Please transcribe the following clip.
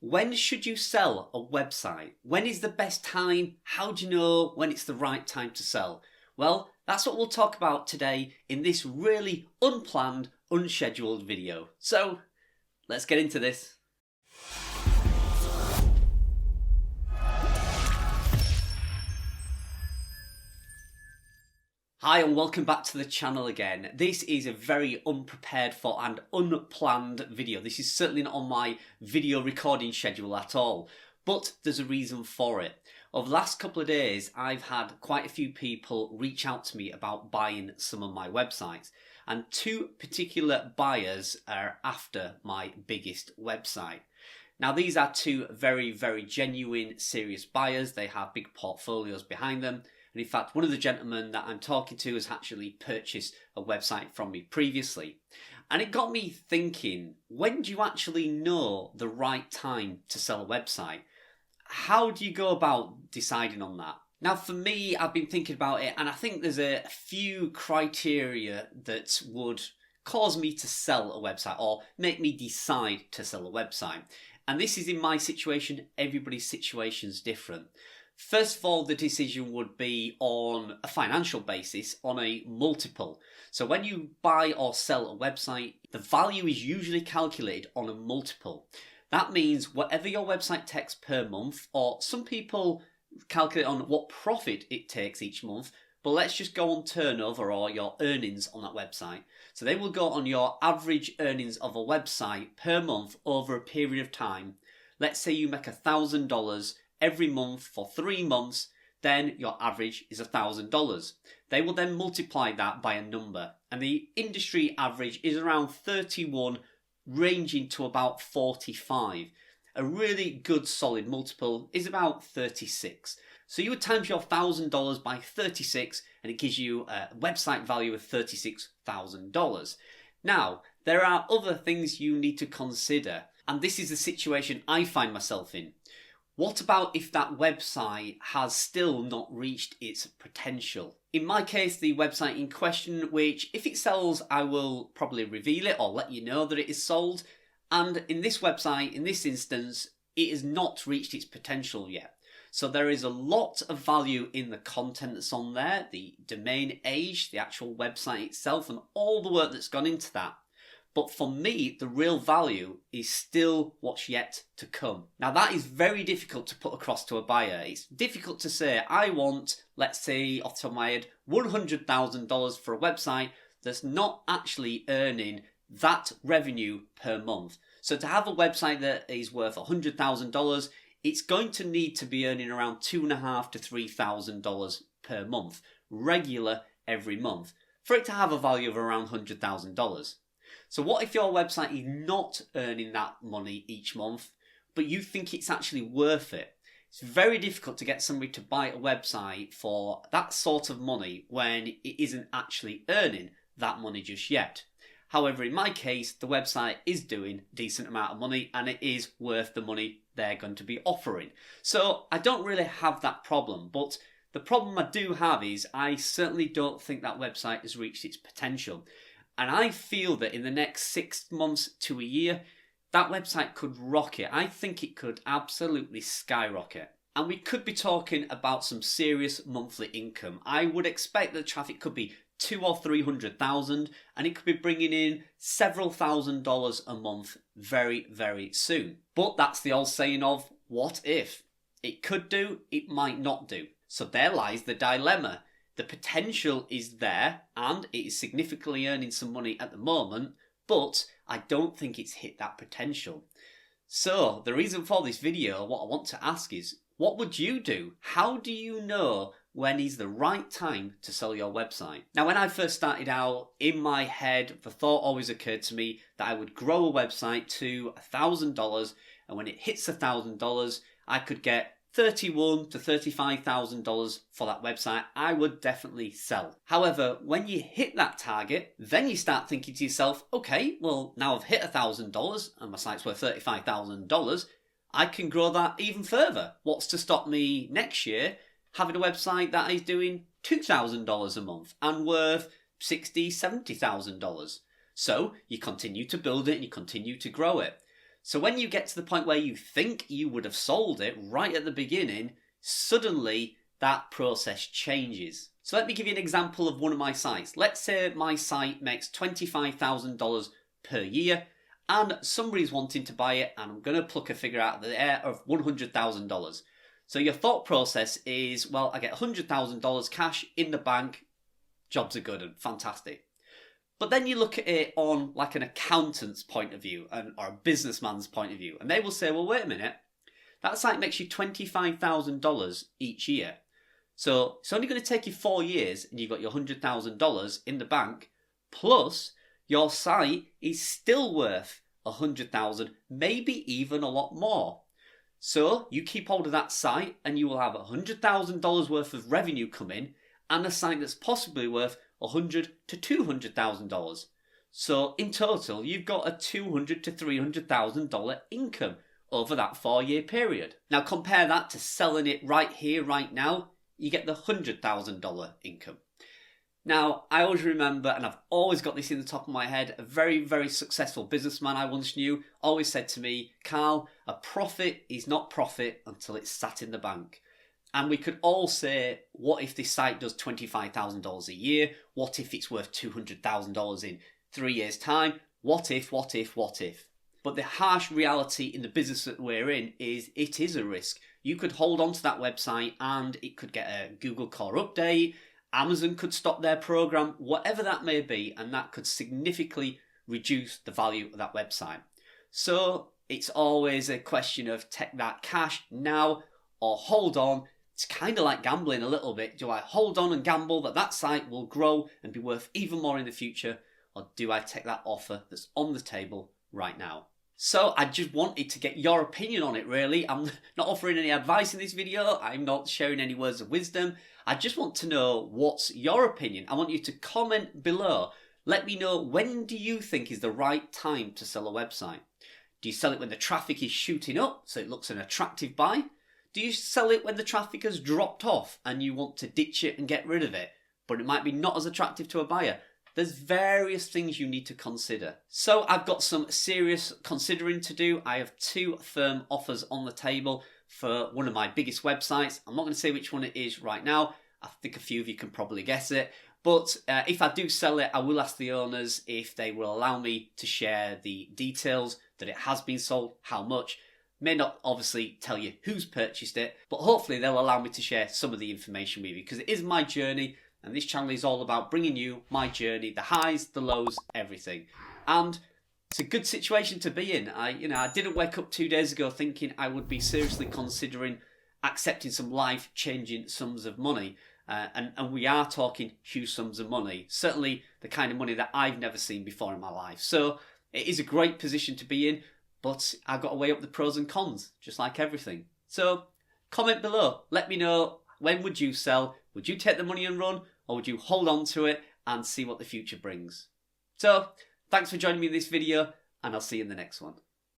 When should you sell a website? When is the best time? How do you know when it's the right time to sell? Well, that's what we'll talk about today in this really unplanned, unscheduled video. So, let's get into this. Hi and welcome back to the channel again. This is a very unprepared for and unplanned video. This is certainly not on my video recording schedule at all, but there's a reason for it. Over the last couple of days, I've had quite a few people reach out to me about buying some of my websites, and two particular buyers are after my biggest website. Now, these are two very genuine, serious buyers. They have big portfolios behind them. And in fact, one of the gentlemen that I'm talking to has actually purchased a website from me previously. And it got me thinking, when do you actually know the right time to sell a website? How do you go about deciding on that? Now, for me, I've been thinking about it, and I think there's a few criteria that would cause me to sell a website or make me decide to sell a website. And this is in my situation. Everybody's situation is different. First of all, the decision would be on a financial basis, on a multiple. So when you buy or sell a website, the value is usually calculated on a multiple. That means whatever your website takes per month, or some people calculate on what profit it takes each month, but let's just go on turnover or your earnings on that website. So they will go on your average earnings of a website per month over a period of time. Let's say you make $1,000 every month for 3 months, then your average is $1,000. They will then multiply that by a number, and the industry average is around 31, ranging to about 45. A really good solid multiple is about 36. So you would times your $1,000 by 36 and it gives you a website value of $36,000. Now, there are other things you need to consider, and this is the situation I find myself in. What about if that website has still not reached its potential? In my case, the website in question, which if it sells, I will probably reveal it or let you know that it is sold. And in this website, in this instance, it has not reached its potential yet. So there is a lot of value in the content that's on there, the domain age, the actual website itself, and all the work that's gone into that. But for me, the real value is still what's yet to come. Now, that is very difficult to put across to a buyer. It's difficult to say, I want, let's say, off the top of my head, $100,000 for a website that's not actually earning that revenue per month. So to have a website that is worth $100,000, it's going to need to be earning around $2,500 to $3,000 per month, regular every month, for it to have a value of around $100,000. So what if your website is not earning that money each month, but you think it's actually worth it? It's very difficult to get somebody to buy a website for that sort of money when it isn't actually earning that money just yet. However, in my case, the website is doing a decent amount of money and it is worth the money they're going to be offering. So I don't really have that problem, but the problem I do have is I certainly don't think that website has reached its potential. And I feel that in the next 6 months to a year, that website could rocket. I think it could absolutely skyrocket. And we could be talking about some serious monthly income. I would expect that traffic could be 200,000 or 300,000, and it could be bringing in several $1,000s a month very soon. But that's the old saying of, what if? It could do, it might not do. So there lies the dilemma. The potential is there and it is significantly earning some money at the moment, but I don't think it's hit that potential. So the reason for this video, what I want to ask is, what would you do? How do you know when is the right time to sell your website? Now, when I first started out, in my head, the thought always occurred to me that I would grow a website to $1,000, and when it hits $1,000, I could get $31,000 to $35,000 for that website. I would definitely sell. However, when you hit that target, then you start thinking to yourself, okay, well, now I've hit $1,000 and my site's worth $35,000, I can grow that even further. What's to stop me next year having a website that is doing $2,000 a month and worth $60,000, $70,000? So you continue to build it and you continue to grow it. So when you get to the point where you think you would have sold it right at the beginning, suddenly that process changes. So let me give you an example of one of my sites. Let's say my site makes $25,000 per year and somebody's wanting to buy it, and I'm going to pluck a figure out of the air of $100,000. So your thought process is, well, I get $100,000 cash in the bank, jobs are good and fantastic. But then you look at it on like an accountant's point of view or a businessman's point of view, and they will say, well, wait a minute, that site makes you $25,000 each year. So it's only going to take you 4 years and you've got your $100,000 in the bank, plus your site is still worth $100,000, maybe even a lot more. So you keep hold of that site and you will have $100,000 worth of revenue come in and a site that's possibly worth $100,000 to $200,000. So in total, you've got a $200,000 to $300,000 income over that 4-year period. Now compare that to selling it right here, right now, you get the $100,000 income. Now, I always remember, and I've always got this in the top of my head, a very, very successful businessman I once knew always said to me, Carl, a profit is not profit until it's sat in the bank. And we could all say, what if this site does $25,000 a year? What if it's worth $200,000 in 3 years' time? What if? But the harsh reality in the business that we're in is it is a risk. You could hold on to that website and it could get a Google Core update, Amazon could stop their program, whatever that may be, and that could significantly reduce the value of that website. So it's always a question of take that cash now or hold on. It's kind of like gambling a little bit. Do I hold on and gamble that that site will grow and be worth even more in the future, or do I take that offer that's on the table right now? So I just wanted to get your opinion on it, really. I'm not offering any advice in this video. I'm not sharing any words of wisdom. I just want to know what's your opinion. I want you to comment below. Let me know, when do you think is the right time to sell a website? Do you sell it when the traffic is shooting up so it looks an attractive buy? Do you sell it when the traffic has dropped off and you want to ditch it and get rid of it, but it might be not as attractive to a buyer? There's various things you need to consider. So I've got some serious considering to do. I have 2 firm offers on the table for one of my biggest websites. I'm not going to say which one it is right now. I think a few of you can probably guess it. But if I do sell it, I will ask the owners if they will allow me to share the details that it has been sold, how much. May not obviously tell you who's purchased it, but hopefully they'll allow me to share some of the information with you, because it is my journey, and this channel is all about bringing you my journey, the highs, the lows, everything. And it's a good situation to be in. I didn't wake up 2 days ago thinking I would be seriously considering accepting some life-changing sums of money. And we are talking huge sums of money. Certainly the kind of money that I've never seen before in my life. So it is a great position to be in, but I've got to weigh up the pros and cons, just like everything. So comment below. Let me know, when would you sell? Would you take the money and run, or would you hold on to it and see what the future brings? So thanks for joining me in this video, and I'll see you in the next one.